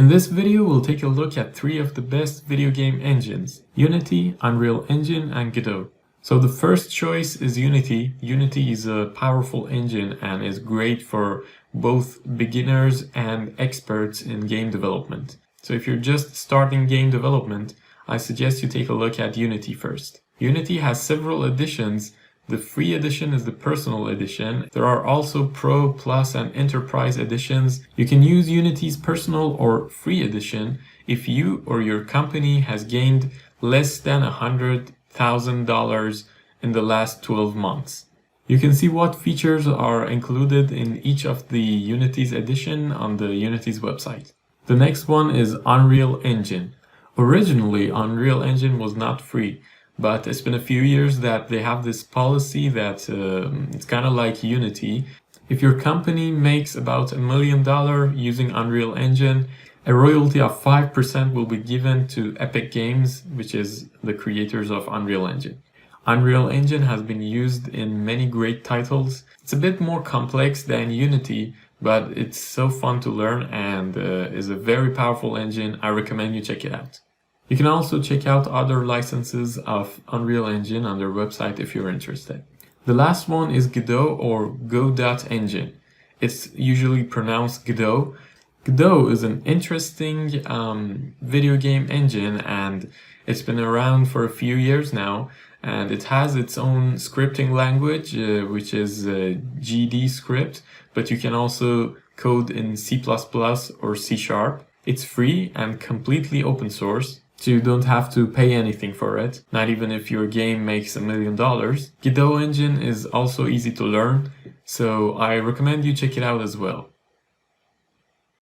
In this video, we'll take a look at three of the best video game engines: Unity, Unreal Engine, and Godot. So the first choice is Unity. Unity is a powerful engine and is great for both beginners and experts in game development. So if you're just starting game development, I suggest you take a look at Unity first. Unity has several editions. The free edition is the personal edition. There are also Pro, Plus, and Enterprise editions. You can use Unity's personal or free edition if you or your company has gained less than $100,000 in the last 12 months. You can see what features are included in each of the Unity's edition on the Unity's website. The next one is Unreal Engine. Originally, Unreal Engine was not free, but it's been a few years that they have this policy that it's kind of like Unity. If your company makes about $1 million using Unreal Engine, a royalty of 5% will be given to Epic Games, which is the creators of Unreal Engine. Unreal Engine has been used in many great titles. It's a bit more complex than Unity, but it's so fun to learn and is a very powerful engine. I recommend you check it out. You can also check out other licenses of Unreal Engine on their website if you're interested. The last one is Godot or Go.Engine. It's usually pronounced Godot. Godot is an interesting video game engine, and it's been around for a few years now, and it has its own scripting language, which is GD script, but you can also code in C++ or C#. It's free and completely open source, so you don't have to pay anything for it, not even if your game makes $1 million. Godot engine is also easy to learn, so I recommend you check it out as well.